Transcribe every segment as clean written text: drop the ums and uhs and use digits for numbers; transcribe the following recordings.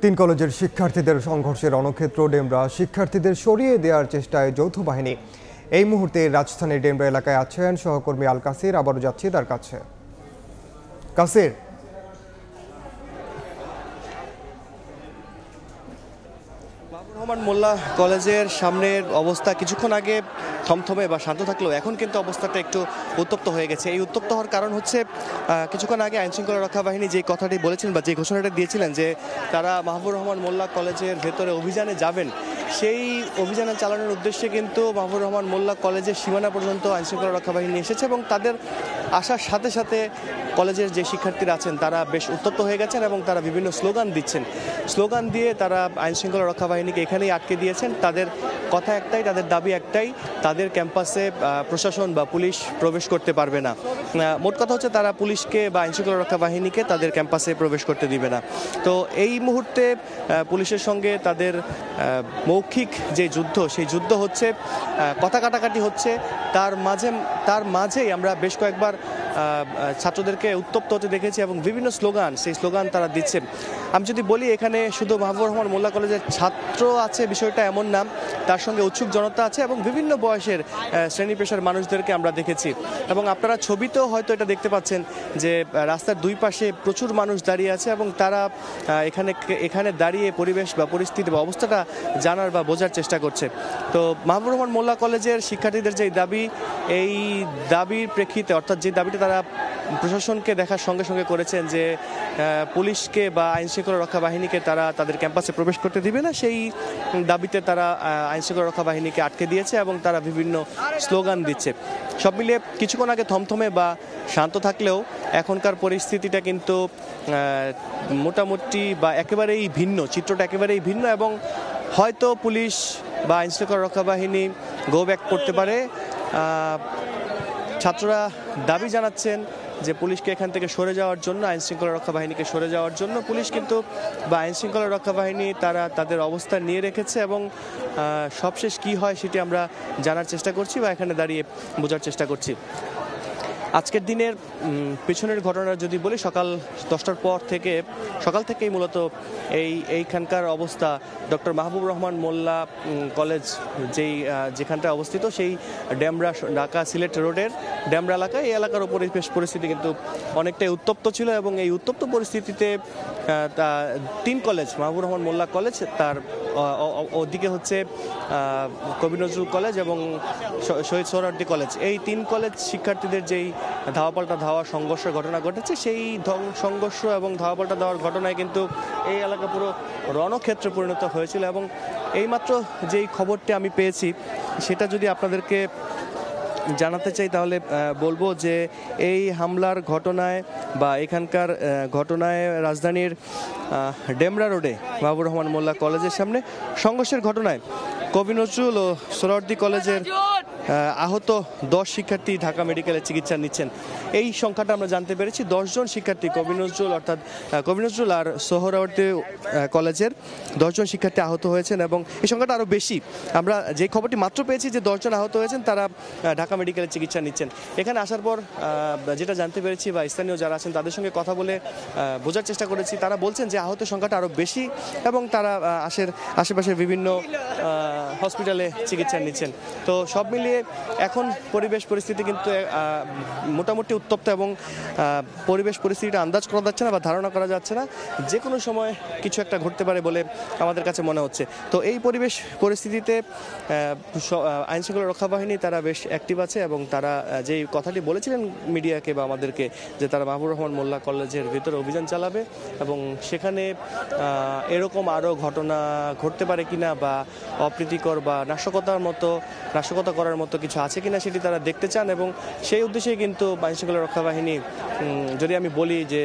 তিন কলেজের শিক্ষার্থীদের সংঘর্ষের রণক্ষেত্র ডেমরা শিক্ষার্থীদের সরিয়ে দেওয়ার চেষ্টায় যৌথ বাহিনী। এই মুহূর্তে রাজধানীর ডেমরা এলাকায় আছেন সহকর্মী আল কাসির। আবারও যাচ্ছি তার কাছে। কাসির, রহমান মোল্লা কলেজের সামনের অবস্থা কিছুক্ষণ আগে থমথমে বা শান্ত থাকলেও এখন কিন্তু অবস্থাটা একটু উত্তপ্ত হয়ে গেছে। এই উত্তপ্ত হওয়ার কারণ হচ্ছে কিছুক্ষণ আগে আইনশৃঙ্খলা রক্ষা বাহিনী যে কথাটি বলেছিলেন বা যে ঘোষণাটা দিয়েছিলেন যে তারা মাহবুবুর রহমান মোল্লা কলেজের ভেতরে অভিযানে যাবেন, সেই অভিযানে চালানোর উদ্দেশ্যে কিন্তু মাহবুবুর রহমান মোল্লা কলেজের সীমানা পর্যন্ত আইনশৃঙ্খলা রক্ষা বাহিনী এসেছে এবং তাদের আসার সাথে সাথে কলেজের যে শিক্ষার্থীরা আছেন তারা বেশ উত্তপ্ত হয়ে গেছেন এবং তারা বিভিন্ন স্লোগান দিচ্ছেন। স্লোগান দিয়ে তারা আইনশৃঙ্খলা রক্ষা বাহিনীকে এখানেই আটকে দিয়েছেন। তাদের কথা একটাই, তাদের দাবি একটাই, তাদের ক্যাম্পাসে প্রশাসন বা পুলিশ প্রবেশ করতে পারবে না। মোট কথা হচ্ছে তারা পুলিশকে বা আইনশৃঙ্খলা রক্ষা বাহিনীকে তাদের ক্যাম্পাসে প্রবেশ করতে দিবে না। তো এই মুহূর্তে পুলিশের সঙ্গে তাদের মৌখিক যে যুদ্ধ, সেই যুদ্ধ হচ্ছে, কথা কাটাকাটি হচ্ছে। তার মাঝেই আমরা বেশ কয়েকবার ছাত্রদেরকে উত্তপ্ত হতে দেখেছি এবং বিভিন্ন সেই স্লোগান তারা দিচ্ছে। আমি যদি বলি এখানে শুধু মাহবুবুর রহমান মোল্লা কলেজের ছাত্র আছে বিষয়টা এমন না, তার সঙ্গে উৎসুক জনতা আছে এবং বিভিন্ন বয়সের শ্রেণী পেশার মানুষদেরকে আমরা দেখেছি। এবং আপনারা ছবিতেও হয়তো এটা দেখতে পাচ্ছেন যে রাস্তার দুই পাশে প্রচুর মানুষ দাঁড়িয়ে আছে এবং তারা এখানে দাঁড়িয়ে পরিবেশ বা পরিস্থিতি বা অবস্থাটা জানার বা বোঝার চেষ্টা করছে। তো মাহবুবুর রহমান মোল্লা কলেজের শিক্ষার্থীদের যে দাবি, এই দাবির প্রেক্ষিতে অর্থাৎ যে দাবিটা তারা প্রশাসনকে দেখার সঙ্গে সঙ্গে করেছেন যে পুলিশকে বা আইনশৃঙ্খলা রক্ষা বাহিনীকে তারা তাদের ক্যাম্পাসে প্রবেশ করতে দিবে না, সেই দাবিতে তারা আইনশৃঙ্খলা রক্ষা বাহিনীকে আটকে দিয়েছে এবং তারা বিভিন্ন স্লোগান দিচ্ছে। সব মিলিয়ে কিছুক্ষণ আগে থমথমে বা শান্ত থাকলেও এখনকার পরিস্থিতিটা কিন্তু মোটামুটি বা একেবারেই ভিন্ন, চিত্রটা একেবারেই ভিন্ন এবং হয়তো পুলিশ বা আইনশৃঙ্খলা রক্ষা বাহিনী গো ব্যাক করতে পারে। ছাত্ররা দাবি জানাচ্ছেন যে পুলিশকে এখান থেকে সরে যাওয়ার জন্য, আইনশৃঙ্খলা রক্ষা বাহিনীকে সরে যাওয়ার জন্য। পুলিশ কিন্তু বা আইনশৃঙ্খলা রক্ষা বাহিনী তারা তাদের অবস্থান নিয়ে রেখেছে এবং সবশেষ কি হয় সেটি আমরা জানার চেষ্টা করছি বা এখানে দাঁড়িয়ে বোঝার চেষ্টা করছি। আজকের দিনের পিছনের ঘটনা যদি বলি, সকাল 10টার পর থেকে সকাল থেকেই মূলত এইখানকার অবস্থা ডক্টর মাহবুবুর রহমান মোল্লা কলেজ যেখানটায় অবস্থিত, সেই ডেমরা ঢাকা সিলেট রোডের ডেমরা এলাকায়, এই এলাকার পরিস্থিতি কিন্তু অনেকটাই উত্তপ্ত ছিল এবং এই উত্তপ্ত পরিস্থিতিতে তিন কলেজ, মাহবুবুর রহমান মোল্লা কলেজ, তার ওদিকে হচ্ছে কবি নজরুল কলেজ এবং শহীদ সোহরাওয়ার্দী কলেজ, এই তিন কলেজ শিক্ষার্থীদের যেই ধাওয়াপাল্টা সংঘর্ষের ঘটনা ঘটেছে, সেই সংঘর্ষ এবং ধাওয়াপাল্টা দেওয়ার ঘটনায় কিন্তু এই এলাকা পুরো রণক্ষেত্রে পরিণত হয়েছিল। এবং এইমাত্র যেই খবরটি আমি পেয়েছি সেটা যদি আপনাদেরকে জানাতে চাই তাহলে বলবো যে এই হামলার ঘটনায় বা এখানকার ঘটনায় রাজধানীর ডেমরা রোডে মাহবুবুর রহমান মোল্লা কলেজের সামনে সংঘর্ষের ঘটনায় কবি নজরুল ও সোহরাওয়ার্দী কলেজের আহত 10 শিক্ষার্থী ঢাকা মেডিকেলে চিকিৎসা নিচ্ছেন। এই সংখ্যাটা আমরা জানতে পেরেছি। 10 জন শিক্ষার্থী, কবি নজরুল আর সোহরাওয়ার্দী কলেজের 10 জন শিক্ষার্থী আহত হয়েছেন এবং এই সংখ্যাটা আরও বেশি। আমরা যে খবরটি মাত্র পেয়েছি যে 10 জন আহত হয়েছেন, তারা ঢাকা মেডিকেলে চিকিৎসা নিচ্ছেন। এখানে আসার পর যেটা জানতে পেরেছি বা স্থানীয় যারা আছেন তাদের সঙ্গে কথা বলে বোঝার চেষ্টা করেছি, তারা বলছেন যে আহতের সংখ্যাটা আরও বেশি এবং তারা আশেপাশের বিভিন্ন হসপিটালে চিকিৎসা নিচ্ছেন। তো সব মিলিয়ে এখন পরিস্থিতি কিন্তু মোটামুটি উত্তপ্ত এবং পরিবেশ পরিস্থিতিটা আন্দাজ করা যাচ্ছে না বা ধারণা করা যাচ্ছে না, যে কোনো সময় কিছু একটা ঘটতে পারে বলে আমাদের কাছে মনে হচ্ছে। তো এই পরিবেশ পরিস্থিতিতে আইনশৃঙ্খলা রক্ষা বাহিনী তারা বেশ অ্যাক্টিভ আছে এবং তারা যেই কথাটি বলেছিলেন মিডিয়াকে বা আমাদেরকে যে তারা মাহবুবুর রহমান মোল্লা কলেজের ভিতরে অভিযান চালাবে এবং সেখানে এরকম আরও ঘটনা ঘটতে পারে কিনা বা অপ্রীতিকর বা নাশকতা করার মতো কিছু আছে কিনা সেটি তারা দেখতে চান এবং সেই উদ্দেশ্যেই কিন্তু আইনশৃঙ্খলা রক্ষা বাহিনী, যদি আমি বলি যে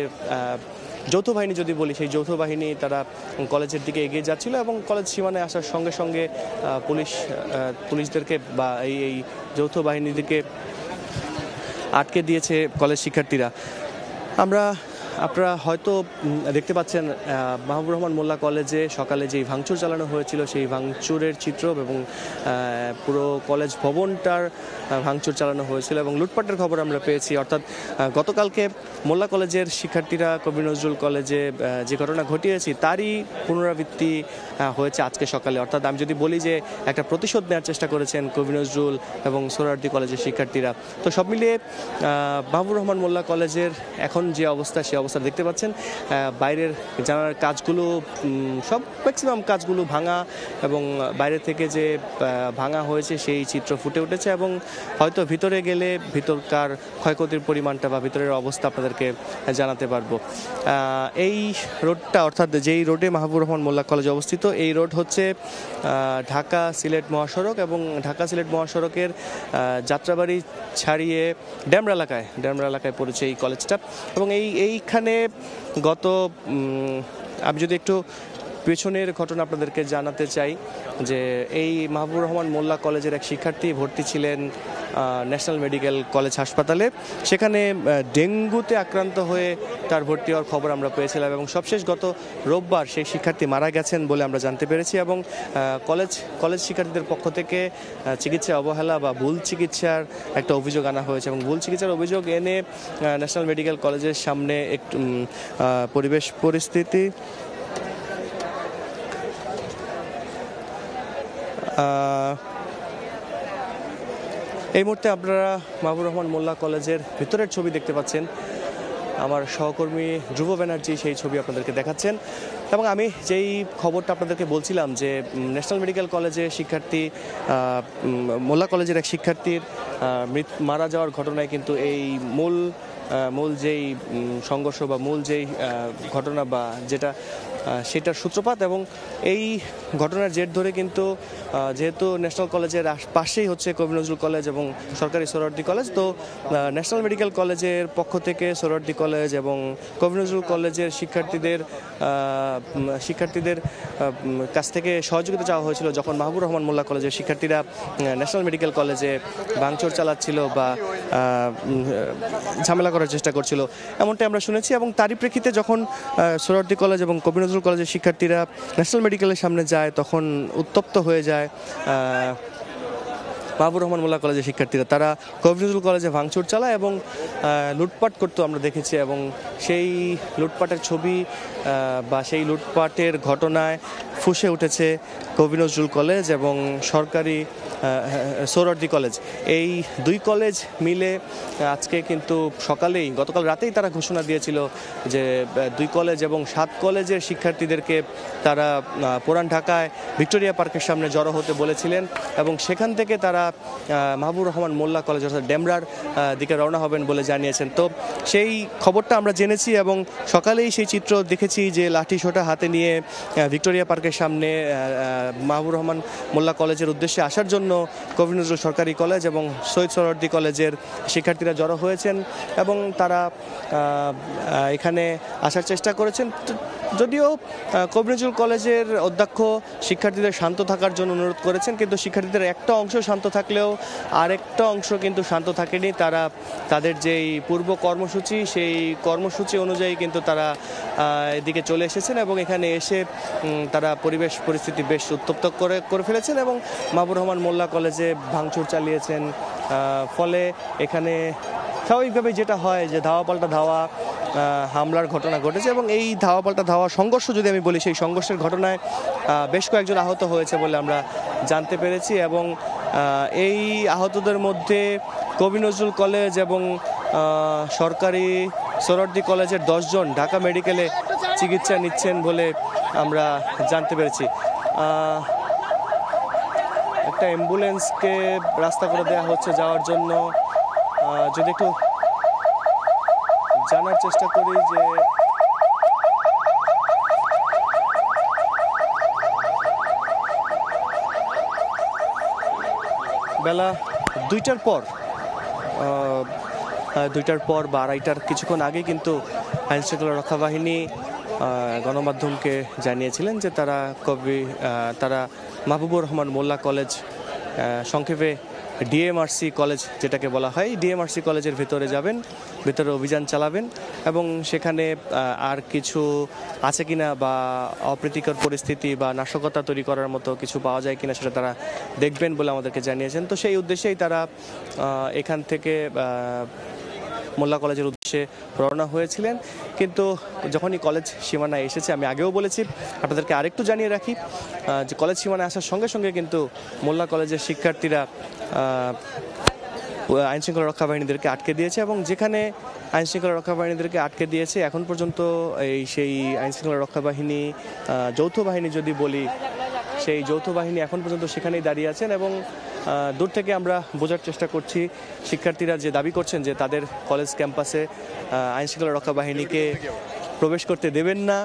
যৌথ বাহিনী যদি বলি, সেই যৌথ বাহিনী তারা কলেজের দিকে এগিয়ে যাচ্ছিল এবং কলেজ সীমানায় আসার সঙ্গে সঙ্গে পুলিশদেরকে বা এই যৌথ বাহিনীদেরকে আটকে দিয়েছে কলেজ শিক্ষার্থীরা। আমরা আপনারা হয়তো দেখতে পাচ্ছেন মাহবুবুর রহমান মোল্লা কলেজে সকালে যেই ভাঙচুর চালানো হয়েছিল সেই ভাঙচুরের চিত্র এবং পুরো কলেজ ভবনটার ভাঙচুর চালানো হয়েছিল এবং লুটপাটের খবর আমরা পেয়েছি। অর্থাৎ গতকালকে মোল্লা কলেজের শিক্ষার্থীরা কবি নজরুল কলেজে যে ঘটনা ঘটিয়েছি তারই পুনরাবৃত্তি হয়েছে আজকে সকালে। অর্থাৎ আমি যদি বলি যে একটা প্রতিশোধ নেওয়ার চেষ্টা করেছেন কবি নজরুল এবং সোহরাওয়ার্দী কলেজের শিক্ষার্থীরা। তো সব মিলিয়ে মাহবুবুর রহমান মোল্লা কলেজের এখন যে অবস্থা সেই অবস্থা দেখতে পাচ্ছেন। বাইরের জানালার কাজগুলো সব ম্যাক্সিমাম কাজগুলো ভাঙা এবং বাইরে থেকে যে ভাঙা হয়েছে সেই চিত্র ফুটে উঠেছে এবং হয়তো ভিতরে গেলে ভিতরকার ক্ষয়ক্ষতির পরিমাণটা বা ভিতরের অবস্থা আপনাদেরকে জানাতে পারবো। এই রোডটা অর্থাৎ যেই রোডে মাহবুবুর রহমান মোল্লা কলেজ অবস্থিত এই রোড হচ্ছে ঢাকা সিলেট মহাসড়ক এবং ঢাকা সিলেট মহাসড়কের যাত্রাবাড়ি ছাড়িয়ে ড্যামরা এলাকায় পড়েছে এই কলেজটা। এবং এইখানে গত আমি যদি একটু পেছনের ঘটনা আপনাদেরকে জানাতে চাই যে এই মাহবুবুর রহমান মোল্লা কলেজের এক শিক্ষার্থী ভর্তি ছিলেন ন্যাশনাল মেডিকেল কলেজ হাসপাতালে। সেখানে ডেঙ্গুতে আক্রান্ত হয়ে তার ভর্তি হওয়ার খবর আমরা পেয়েছিলাম এবং সবশেষ গত রোববার সেই শিক্ষার্থী মারা গেছেন বলে আমরা জানতে পেরেছি। এবং কলেজ শিক্ষার্থীদের পক্ষ থেকে চিকিৎসা অবহেলা বা ভুল চিকিৎসার একটা অভিযোগ আনা হয়েছে এবং ভুল চিকিৎসার অভিযোগ এনে ন্যাশনাল মেডিকেল কলেজের সামনে একটু পরিস্থিতি এই মুহূর্তে আপনারা মাহবুবুর রহমান মোল্লা কলেজের ভিতরের ছবি দেখতে পাচ্ছেন। আমার সহকর্মী ধ্রুব ব্যানার্জি সেই ছবি আপনাদেরকে দেখাচ্ছেন এবং আমি যেই খবরটা আপনাদেরকে বলছিলাম যে ন্যাশনাল মেডিকেল কলেজের শিক্ষার্থী মোল্লা কলেজের এক শিক্ষার্থীর মারা যাওয়ার ঘটনায় কিন্তু এই মূল যেই সংঘর্ষ বা মূল যেই ঘটনা বা যেটা সেটার সূত্রপাত এবং এই ঘটনার জের ধরে কিন্তু যেহেতু ন্যাশনাল কলেজের পাশেই হচ্ছে কবি নজরুল কলেজ এবং সরকারি সোহরাওয়ার্দী কলেজ, তো ন্যাশনাল মেডিকেল কলেজের পক্ষ থেকে সোহরাওয়ার্দী কলেজ এবং কবি নজরুল কলেজের শিক্ষার্থীদের কাছ থেকে সহযোগিতা চাওয়া হয়েছিল যখন মাহবুবুর রহমান মোল্লা কলেজের শিক্ষার্থীরা ন্যাশনাল মেডিকেল কলেজে ভাঙচুর চালাচ্ছিল বা ঝামেলা করার চেষ্টা করছিল এমনটাই আমরা শুনেছি। এবং তারই প্রেক্ষিতে যখন সোহরাওয়ার্দী কলেজ এবং কবি নজরুল কলেজের শিক্ষার্থীরা ন্যাশনাল মেডিকেলের সামনে যায় তখন উত্তপ্ত হয়ে যায় মাহবুবুর রহমান মোল্লা কলেজের শিক্ষার্থীরা। তারা কবি নজরুল কলেজে ভাঙচুর চালায় এবং লুটপাট করতো আমরা দেখেছি এবং সেই লুটপাটের ছবি বা সেই লুটপাটের ঘটনায় ফুঁসে উঠেছে কবি নজরুল কলেজ এবং সরকারি সোহরাওয়ার্দী কলেজ। এই দুই কলেজ মিলে আজকে কিন্তু গতকাল রাতেই তারা ঘোষণা দিয়েছিল যে দুই কলেজ এবং 7 কলেজের শিক্ষার্থীদেরকে তারা পুরান ঢাকায় ভিক্টোরিয়া পার্কের সামনে জড়ো হতে বলেছিলেন এবং সেখান থেকে তারা মাহবুবুর রহমান মোল্লা কলেজ অর্থাৎ ড্যামরার দিকে রওনা হবেন বলে জানিয়েছেন। তো সেই খবরটা আমরা জেনেছি এবং সকালেই সেই চিত্র দেখেছি যে লাঠি সোঁটা হাতে নিয়ে ভিক্টোরিয়া পার্কের সামনে মাহবুবুর রহমান মোল্লা কলেজের উদ্দেশ্যে আসার জন্য কবি নজরুল সরকারি কলেজ এবং শহীদ সোহরাওয়ার্দী কলেজের শিক্ষার্থীরা জড়ো হয়েছেন এবং তারা এখানে আসার চেষ্টা করেছেন। যদিও কবি নজরুল কলেজের অধ্যক্ষ শিক্ষার্থীদের শান্ত থাকার জন্য অনুরোধ করেছেন, কিন্তু শিক্ষার্থীদের একটা অংশ শান্ত থাকলেও আরেকটা অংশ কিন্তু শান্ত থাকেনি। তারা তাদের যেই পূর্ব কর্মসূচি সেই কর্মসূচি অনুযায়ী কিন্তু তারা এদিকে চলে এসেছেন এবং এখানে এসে তারা পরিস্থিতি বেশ উত্তপ্ত করে ফেলেছেন এবং মাহবুবুর রহমান মোল্লা কলেজে ভাঙচুর চালিয়েছেন। ফলে এখানে স্বাভাবিকভাবে যেটা হয় যে ধাওয়া পাল্টা ধাওয়া হামলার ঘটনা ঘটেছে এবং এই ধাওয়া পাল্টা ধাওয়া সংঘর্ষ যদি আমি বলি সেই সংঘর্ষের ঘটনায় বেশ কয়েকজন আহত হয়েছে বলে আমরা জানতে পেরেছি এবং এই আহতদের মধ্যে কবি নজরুল কলেজ এবং সরকারি সোহরাওয়ার্দী কলেজের 10 জন ঢাকা মেডিকেলে চিকিৎসা নিচ্ছেন বলে আমরা জানতে পেরেছি। একটা অ্যাম্বুলেন্সকে রাস্তা করে দেওয়া হচ্ছে যাওয়ার জন্য। যদি একটু জানার চেষ্টা করি যে বেলা 2টার পর বা 2:30টার কিছুক্ষণ আগে কিন্তু আইনশৃঙ্খলা রক্ষা বাহিনী গণমাধ্যমকে জানিয়েছিলেন যে তারা মাহবুবুর রহমান মোল্লা কলেজ সংক্ষেপে ডিএমআরসি কলেজ যেটাকে বলা হয়, ডিএমআরসি কলেজের ভেতরে যাবেন, ভেতরে অভিযান চালাবেন এবং সেখানে আর কিছু আছে কিনা বা অপ্রীতিকর পরিস্থিতি বা নাশকতা তৈরি করার মতো কিছু পাওয়া যায় কিনা সেটা তারা দেখবেন বলে আমাদেরকে জানিয়েছেন। তো সেই উদ্দেশ্যেই তারা এখান থেকে মোল্লা কলেজের উদ্দেশ্যে রওনা হয়েছিলেন। কিন্তু যখনই কলেজ সীমানায় এসেছে, আমি আগেও বলেছি, আপনাদেরকে আরেকটু জানিয়ে রাখি যে কলেজ সীমানায় আসার সঙ্গে সঙ্গে কিন্তু মোল্লা কলেজের শিক্ষার্থীরা আইনশৃঙ্খলা রক্ষা বাহিনীদেরকে আটকে দিয়েছে এবং যেখানে আইনশৃঙ্খলা রক্ষা বাহিনীদেরকে আটকে দিয়েছে এখন পর্যন্ত সেই আইনশৃঙ্খলা রক্ষা বাহিনী যৌথ বাহিনী যদি বলি, সেই যৌথ বাহিনী এখন পর্যন্ত সেখানেই দাঁড়িয়ে আছেন এবং দূর থেকে আমরা বোঝার চেষ্টা করছি শিক্ষার্থীরা যে দাবি করছেন যে তাদের কলেজ ক্যাম্পাসে আইনশৃঙ্খলা রক্ষা বাহিনীকে প্রবেশ করতে দেবেন না,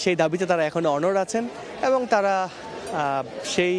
সেই দাবিতে তারা এখনো অনড় আছেন এবং তারা সেই